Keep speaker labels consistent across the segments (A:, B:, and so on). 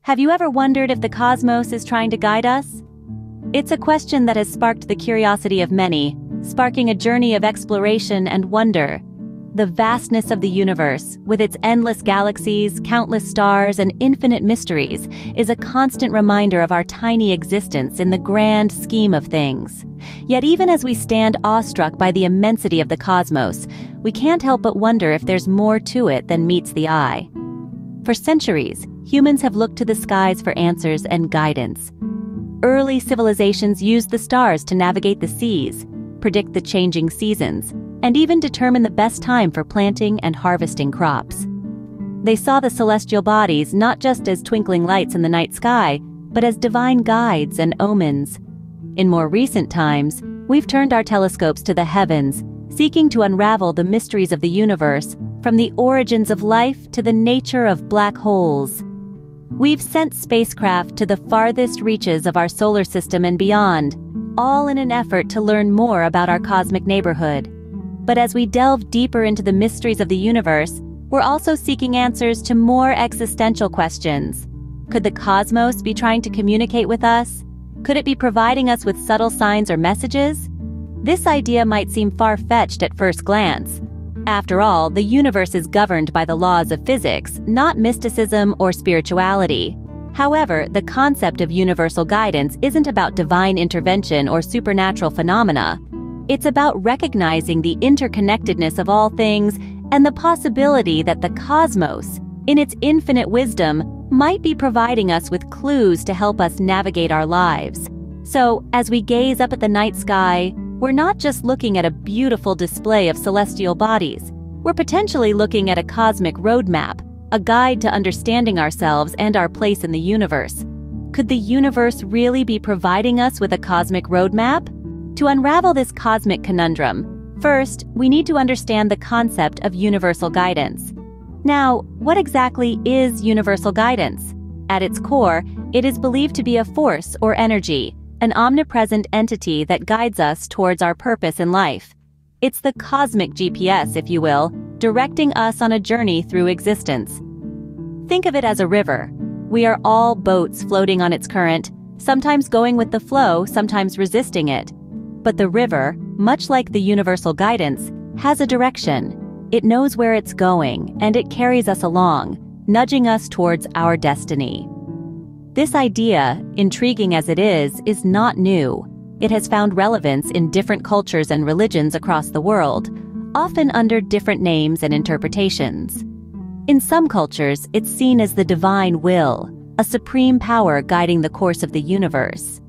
A: Have you ever wondered if the cosmos is trying to guide us? It's a question that has sparked the curiosity of many, sparking a journey of exploration and wonder. The vastness of the universe, with its endless galaxies, countless stars, and infinite mysteries, is a constant reminder of our tiny existence in the grand scheme of things. Yet even as we stand awestruck by the immensity of the cosmos, we can't help but wonder if there's more to it than meets the eye. For centuries, humans have looked to the skies for answers and guidance. Early civilizations used the stars to navigate the seas, predict the changing seasons, and even determine the best time for planting and harvesting crops. They saw the celestial bodies not just as twinkling lights in the night sky, but as divine guides and omens. In more recent times, we've turned our telescopes to the heavens, seeking to unravel the mysteries of the universe, from the origins of life to the nature of black holes. We've sent spacecraft to the farthest reaches of our solar system and beyond, all in an effort to learn more about our cosmic neighborhood. But as we delve deeper into the mysteries of the universe, we're also seeking answers to more existential questions. Could the cosmos be trying to communicate with us? Could it be providing us with subtle signs or messages? This idea might seem far-fetched at first glance. After all, the universe is governed by the laws of physics, not mysticism or spirituality. However, the concept of universal guidance isn't about divine intervention or supernatural phenomena. It's about recognizing the interconnectedness of all things and the possibility that the cosmos, in its infinite wisdom, might be providing us with clues to help us navigate our lives. So, as we gaze up at the night sky, we're not just looking at a beautiful display of celestial bodies. We're potentially looking at a cosmic roadmap, a guide to understanding ourselves and our place in the universe. Could the universe really be providing us with a cosmic roadmap? To unravel this cosmic conundrum, first, we need to understand the concept of universal guidance. Now, what exactly is universal guidance? At its core, it is believed to be a force or energy, an omnipresent entity that guides us towards our purpose in life. It's the cosmic GPS, if you will, directing us on a journey through existence. Think of it as a river. We are all boats floating on its current, sometimes going with the flow, sometimes resisting it. But the river, much like the universal guidance, has a direction. It knows where it's going, and it carries us along, nudging us towards our destiny. This idea, intriguing as it is not new. It has found relevance in different cultures and religions across the world, often under different names and interpretations. In some cultures, it's seen as the divine will, a supreme power guiding the course of the universe.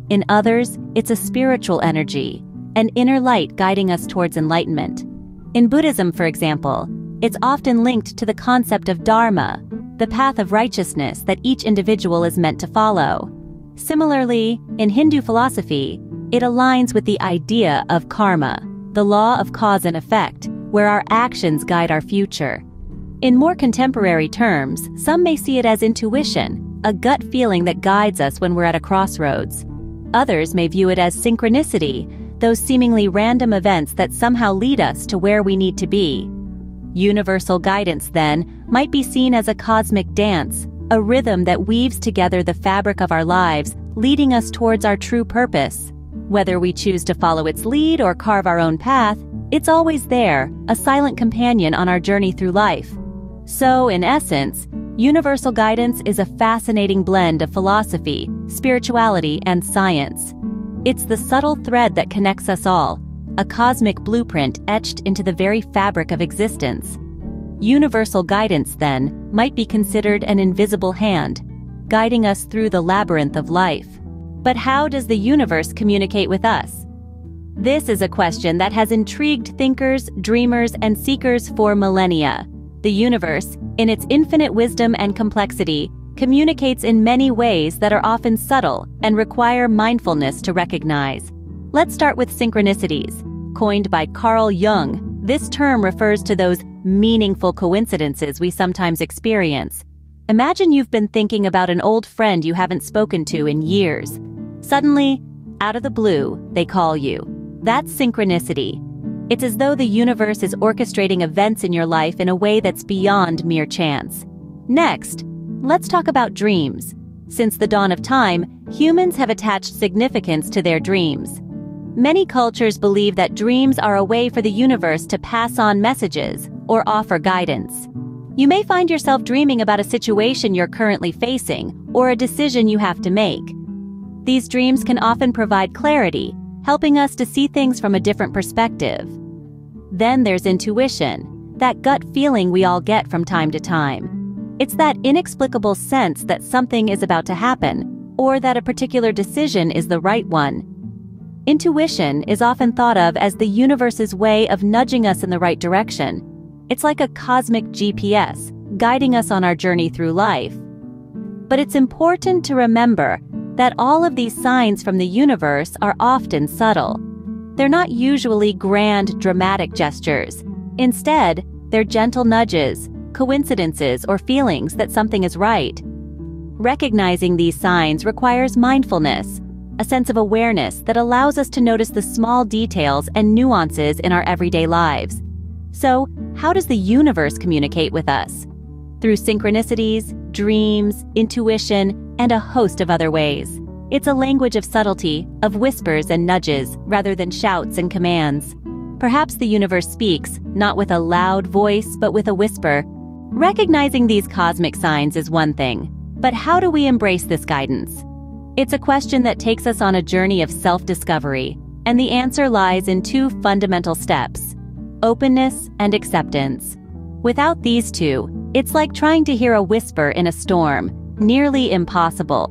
A: In others, it's a spiritual energy, an inner light guiding us towards enlightenment. In Buddhism, for example, it's often linked to the concept of dharma, the path of righteousness that each individual is meant to follow. Similarly, in Hindu philosophy, it aligns with the idea of karma, the law of cause and effect, where our actions guide our future. In more contemporary terms, some may see it as intuition, a gut feeling that guides us when we're at a crossroads. Others may view it as synchronicity, those seemingly random events that somehow lead us to where we need to be. Universal guidance, then, might be seen as a cosmic dance, a rhythm that weaves together the fabric of our lives, leading us towards our true purpose. Whether we choose to follow its lead or carve our own path, it's always there, a silent companion on our journey through life. So, in essence, universal guidance is a fascinating blend of philosophy, spirituality, and science. It's the subtle thread that connects us all, a cosmic blueprint etched into the very fabric of existence. Universal guidance, then, might be considered an invisible hand, guiding us through the labyrinth of life. But how does the universe communicate with us? This is a question that has intrigued thinkers, dreamers, and seekers for millennia. The universe, in its infinite wisdom and complexity, communicates in many ways that are often subtle and require mindfulness to recognize. Let's start with synchronicities. Coined by Carl Jung, this term refers to those meaningful coincidences we sometimes experience. Imagine you've been thinking about an old friend you haven't spoken to in years. Suddenly, out of the blue, they call you. That's synchronicity. It's as though the universe is orchestrating events in your life in a way that's beyond mere chance. Next, let's talk about dreams. Since the dawn of time, humans have attached significance to their dreams. Many cultures believe that dreams are a way for the universe to pass on messages or offer guidance. You may find yourself dreaming about a situation you're currently facing or a decision you have to make. These dreams can often provide clarity, helping us to see things from a different perspective. Then there's intuition, that gut feeling we all get from time to time. It's that inexplicable sense that something is about to happen, or that a particular decision is the right one. Intuition is often thought of as the universe's way of nudging us in the right direction. It's like a cosmic GPS, guiding us on our journey through life. But it's important to remember that all of these signs from the universe are often subtle. They're not usually grand, dramatic gestures. Instead, they're gentle nudges, coincidences, or feelings that something is right. Recognizing these signs requires mindfulness, a sense of awareness that allows us to notice the small details and nuances in our everyday lives. So, how does the universe communicate with us? Through synchronicities, dreams, intuition, and a host of other ways. It's a language of subtlety, of whispers and nudges, rather than shouts and commands. Perhaps the universe speaks, not with a loud voice, but with a whisper. Recognizing these cosmic signs is one thing, but how do we embrace this guidance? It's a question that takes us on a journey of self-discovery, and the answer lies in two fundamental steps: openness and acceptance. Without these two, it's like trying to hear a whisper in a storm, nearly impossible.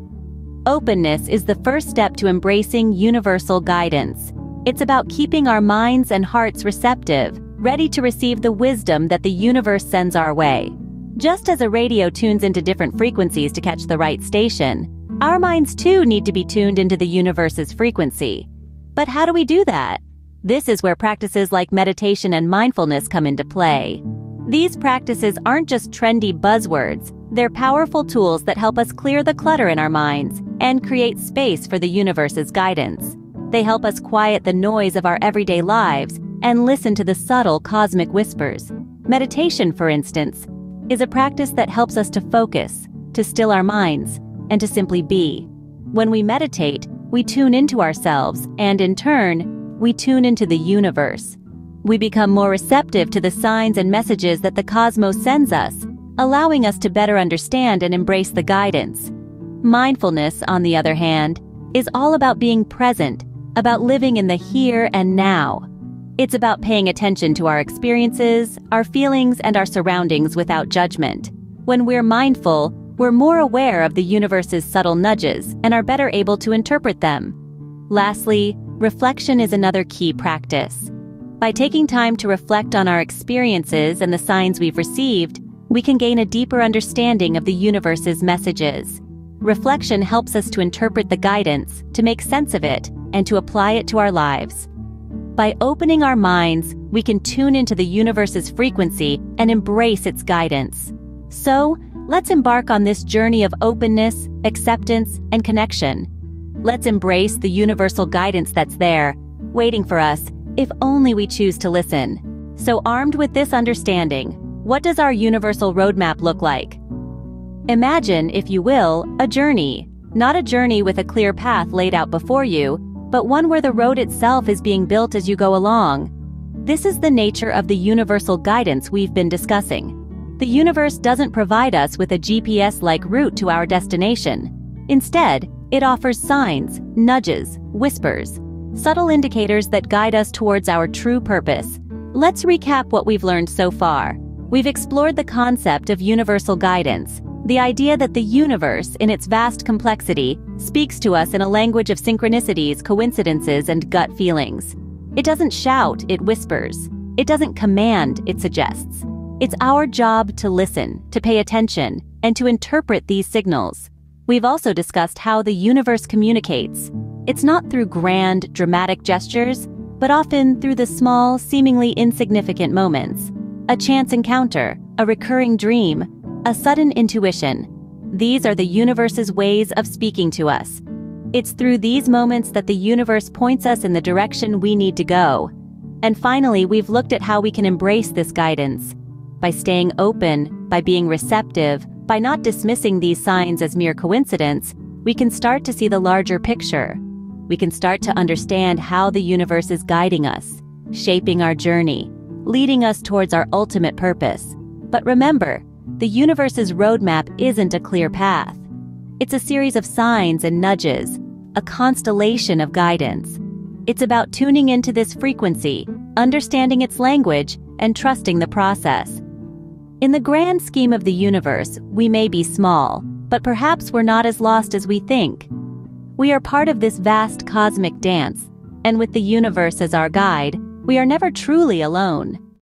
A: Openness is the first step to embracing universal guidance. It's about keeping our minds and hearts receptive, ready to receive the wisdom that the universe sends our way. Just as a radio tunes into different frequencies to catch the right station, our minds too need to be tuned into the universe's frequency. But how do we do that? This is where practices like meditation and mindfulness come into play. These practices aren't just trendy buzzwords, they're powerful tools that help us clear the clutter in our minds and create space for the universe's guidance. They help us quiet the noise of our everyday lives and listen to the subtle cosmic whispers. Meditation, for instance, is a practice that helps us to focus, to still our minds, and to simply be. When we meditate, we tune into ourselves, and in turn, we tune into the universe. We become more receptive to the signs and messages that the cosmos sends us, allowing us to better understand and embrace the guidance. Mindfulness, on the other hand, is all about being present, about living in the here and now. It's about paying attention to our experiences, our feelings, and our surroundings without judgment. When we're mindful, we're more aware of the universe's subtle nudges and are better able to interpret them. Lastly, reflection is another key practice. By taking time to reflect on our experiences and the signs we've received, we can gain a deeper understanding of the universe's messages. Reflection helps us to interpret the guidance, to make sense of it, and to apply it to our lives. By opening our minds, we can tune into the universe's frequency and embrace its guidance. So, let's embark on this journey of openness, acceptance, and connection. Let's embrace the universal guidance that's there, waiting for us, if only we choose to listen. So, armed with this understanding, what does our universal roadmap look like? Imagine, if you will, a journey. Not a journey with a clear path laid out before you, but one where the road itself is being built as you go along. This is the nature of the universal guidance we've been discussing. The universe doesn't provide us with a GPS-like route to our destination. Instead, it offers signs, nudges, whispers, subtle indicators that guide us towards our true purpose. Let's recap what we've learned so far. We've explored the concept of universal guidance, the idea that the universe, in its vast complexity, speaks to us in a language of synchronicities, coincidences, and gut feelings. It doesn't shout, it whispers. It doesn't command, it suggests. It's our job to listen, to pay attention, and to interpret these signals. We've also discussed how the universe communicates. It's not through grand, dramatic gestures, but often through the small, seemingly insignificant moments. A chance encounter, a recurring dream, a sudden intuition. These are the universe's ways of speaking to us. It's through these moments that the universe points us in the direction we need to go. And finally, we've looked at how we can embrace this guidance. By staying open, by being receptive, By not dismissing these signs as mere coincidence, we can start to see the larger picture. We can start to understand how the universe is guiding us, shaping our journey, leading us towards our ultimate purpose. But remember, the universe's roadmap isn't a clear path. It's a series of signs and nudges, a constellation of guidance. It's about tuning into this frequency, understanding its language, and trusting the process. In the grand scheme of the universe, we may be small, but perhaps we're not as lost as we think. We are part of this vast cosmic dance, and with the universe as our guide, we are never truly alone.